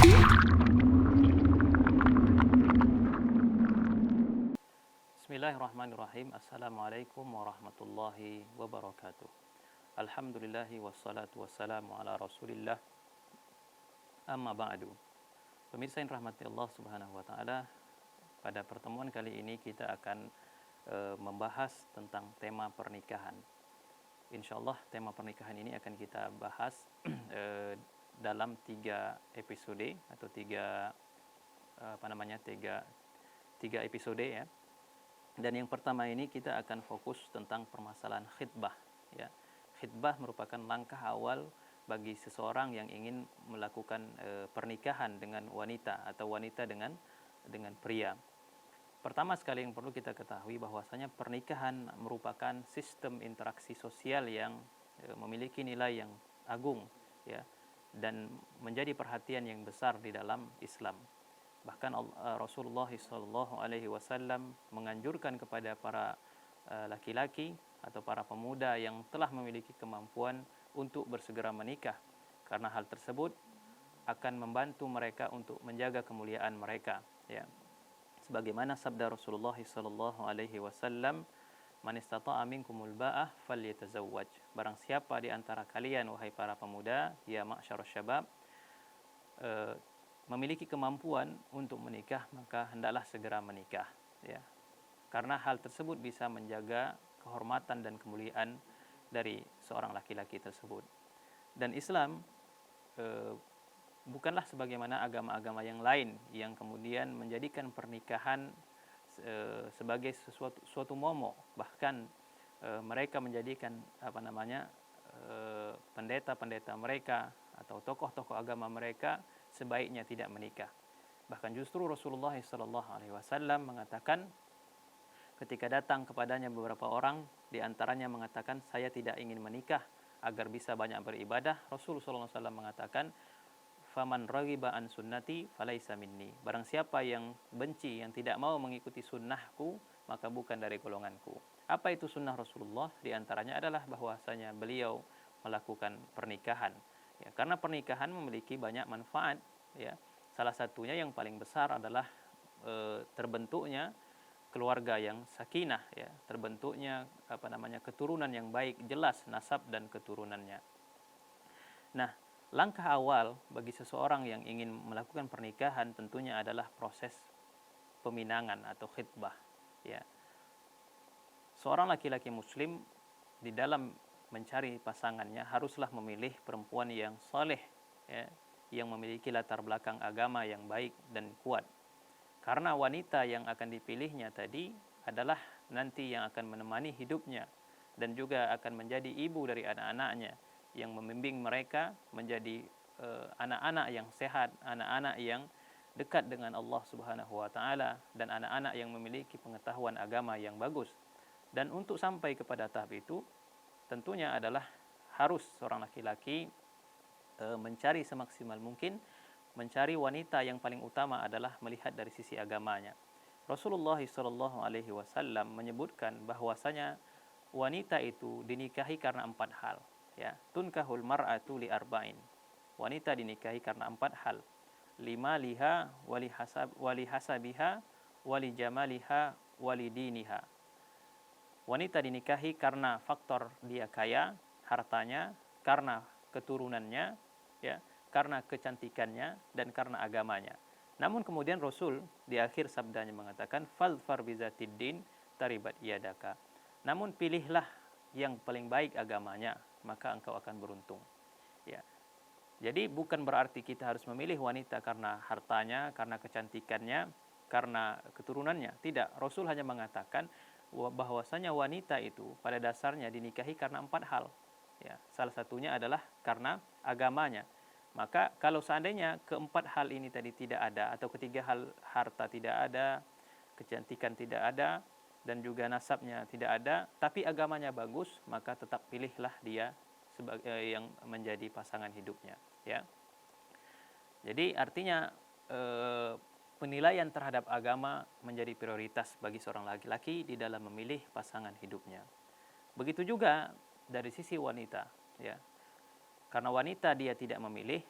Bismillahirrahmanirrahim. Assalamualaikum warahmatullahi wabarakatuh. Alhamdulillahi wassalatu wassalamu ala rasulillah. Amma ba'du. Pemirsa yang rahmati Allah subhanahu wa ta'ala, pada pertemuan kali ini kita akan membahas tentang tema pernikahan. Insyaallah tema pernikahan ini akan kita bahas dalam 3 episode atau 3 episode ya. Dan yang pertama ini kita akan fokus tentang permasalahan khitbah ya. Khitbah merupakan langkah awal bagi seseorang yang ingin melakukan pernikahan dengan wanita atau wanita dengan pria. Pertama sekali yang perlu kita ketahui bahwasanya pernikahan merupakan sistem interaksi sosial yang memiliki nilai yang agung ya, dan menjadi perhatian yang besar di dalam Islam. Bahkan Rasulullah SAW menganjurkan kepada para laki-laki atau para pemuda yang telah memiliki kemampuan untuk bersegera menikah, karena hal tersebut akan membantu mereka untuk menjaga kemuliaan mereka ya. Sebagaimana sabda Rasulullah SAW, "Man istata'a minkumul ba'ah falyatazawwaj." Barang siapa di antara kalian wahai para pemuda, ya ma'syarus syabab, memiliki kemampuan untuk menikah, maka hendaklah segera menikah ya. Karena hal tersebut bisa menjaga kehormatan dan kemuliaan dari seorang laki-laki tersebut. Dan Islam bukanlah sebagaimana agama-agama yang lain yang kemudian menjadikan pernikahan sebagai suatu momok. Bahkan mereka menjadikan pendeta-pendeta mereka atau tokoh-tokoh agama mereka sebaiknya tidak menikah. Bahkan justru Rasulullah SAW mengatakan, ketika datang kepadanya beberapa orang, di antaranya mengatakan, "Saya tidak ingin menikah agar bisa banyak beribadah." Rasulullah SAW mengatakan, "Faman raghiba an sunnati falaisa minni." Barang siapa yang benci, yang tidak mau mengikuti sunnahku, maka bukan dari golonganku. Apa itu sunnah Rasulullah? Di antaranya adalah bahwasanya beliau melakukan pernikahan. Ya, karena pernikahan memiliki banyak manfaat ya. Salah satunya yang paling besar adalah terbentuknya keluarga yang sakinah ya, terbentuknya keturunan yang baik, jelas nasab dan keturunannya. Nah, langkah awal bagi seseorang yang ingin melakukan pernikahan tentunya adalah proses peminangan atau khitbah ya. Seorang laki-laki muslim di dalam mencari pasangannya haruslah memilih perempuan yang saleh ya, yang memiliki latar belakang agama yang baik dan kuat. Karena wanita yang akan dipilihnya tadi adalah nanti yang akan menemani hidupnya dan juga akan menjadi ibu dari anak-anaknya, yang membimbing mereka menjadi anak-anak yang sehat, anak-anak yang dekat dengan Allah Subhanahu wa taala, dan anak-anak yang memiliki pengetahuan agama yang bagus. Dan untuk sampai kepada tahap itu tentunya adalah harus seorang laki-laki mencari semaksimal mungkin, mencari wanita yang paling utama adalah melihat dari sisi agamanya. Rasulullah SAW menyebutkan bahwasanya wanita itu dinikahi karena 4 hal ya. Tunkahul mar'atu li arba'in. Wanita dinikahi karena 4 hal. Lima liha wali hasabiha wali jamaliha wali diniha. Wanita dinikahi karena faktor dia kaya, hartanya, karena keturunannya, ya, karena kecantikannya, dan karena agamanya. Namun kemudian Rasul di akhir sabdanya mengatakan, "Fadfar bizatid din taribat yadaka." Namun pilihlah yang paling baik agamanya, maka engkau akan beruntung. Ya. Jadi bukan berarti kita harus memilih wanita karena hartanya, karena kecantikannya, karena keturunannya. Tidak. Rasul hanya mengatakan bahwasanya wanita itu pada dasarnya dinikahi karena 4 hal ya. Salah satunya adalah karena agamanya. Maka kalau seandainya keempat hal ini tadi tidak ada, atau ketiga hal, harta tidak ada, kecantikan tidak ada, dan juga nasabnya tidak ada, tapi agamanya bagus, maka tetap pilihlah dia sebagai yang menjadi pasangan hidupnya ya. Jadi artinya penilaian terhadap agama menjadi prioritas bagi seorang laki-laki di dalam memilih pasangan hidupnya. Begitu juga dari sisi wanita ya. Karena wanita dia tidak memilih,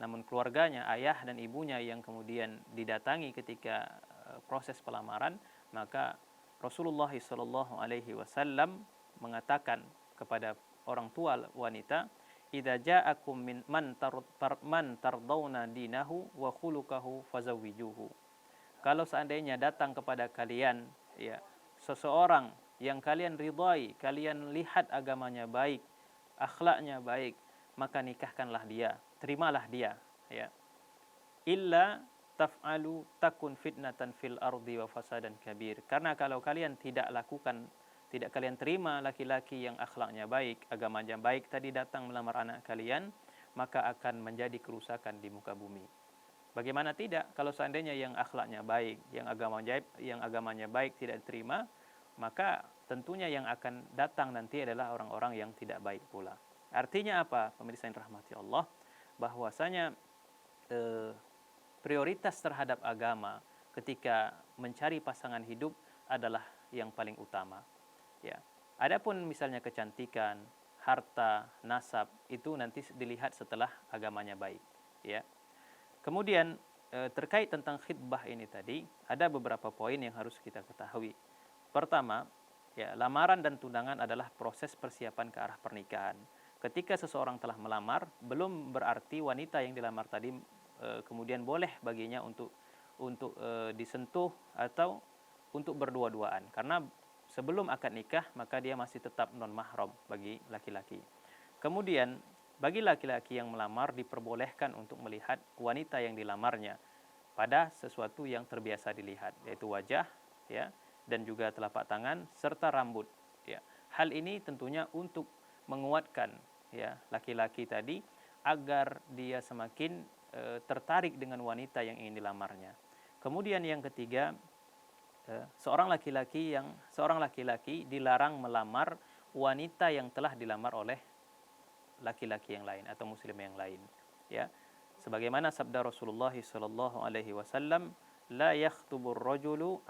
namun keluarganya, ayah dan ibunya yang kemudian didatangi ketika proses pelamaran, maka Rasulullah SAW mengatakan kepada orang tua wanita, idza ja'akum man tardawna dinahu wa khuluquhu fazawwijuhu. Kalau seandainya datang kepada kalian ya seseorang yang kalian ridhai, kalian lihat agamanya baik, akhlaknya baik, maka nikahkanlah dia, terimalah dia, ya. Illa taf'alu takun fitnatan fil ardi wa fasadan kabir. Karena kalau kalian tidak lakukan, tidak kalian terima laki-laki yang akhlaknya baik, agamanya baik tadi datang melamar anak kalian, maka akan menjadi kerusakan di muka bumi. Bagaimana tidak kalau seandainya yang akhlaknya baik, yang agamanya baik tidak diterima, maka tentunya yang akan datang nanti adalah orang-orang yang tidak baik pula. Artinya apa, pemirsa yang rahmati Allah? Bahwasanya prioritas terhadap agama ketika mencari pasangan hidup adalah yang paling utama. Ya. Adapun misalnya kecantikan, harta, nasab itu nanti dilihat setelah agamanya baik. Ya. Kemudian terkait tentang khitbah ini tadi, ada beberapa poin yang harus kita ketahui. Pertama, ya, lamaran dan tunangan adalah proses persiapan ke arah pernikahan. Ketika seseorang telah melamar, belum berarti wanita yang dilamar tadi kemudian boleh baginya untuk disentuh atau untuk berdua-duaan. Karena sebelum akad nikah, maka dia masih tetap non mahram bagi laki-laki. Kemudian bagi laki-laki yang melamar diperbolehkan untuk melihat wanita yang dilamarnya pada sesuatu yang terbiasa dilihat, yaitu wajah, ya, dan juga telapak tangan serta rambut. Ya. Hal ini tentunya untuk menguatkan ya laki-laki tadi agar dia semakin tertarik dengan wanita yang ingin dilamarnya. Kemudian yang ketiga, seorang laki-laki dilarang melamar wanita yang telah dilamar oleh laki-laki yang lain atau muslim yang lain, ya. Sebagaimana sabda Rasulullah sallallahu alaihi wasallam, la yakhtubur rajulu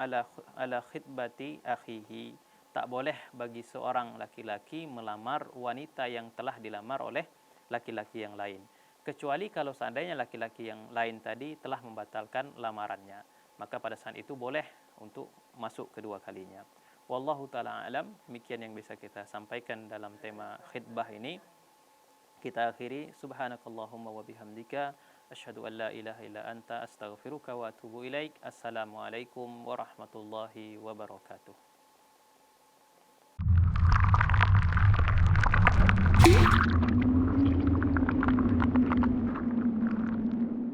ala khitbati akhihi. Tak boleh bagi seorang laki-laki melamar wanita yang telah dilamar oleh laki-laki yang lain, kecuali kalau seandainya laki-laki yang lain tadi telah membatalkan lamarannya, maka pada saat itu boleh untuk masuk kedua kalinya. Wallahu taala alam, demikian yang bisa kita sampaikan dalam tema khitbah ini. Kita akhiri, subhanakallahumma wa bihamdika asyhadu an la ilaha illa anta astaghfiruka wa atubu ilaik. Assalamualaikum warahmatullahi wabarakatuh.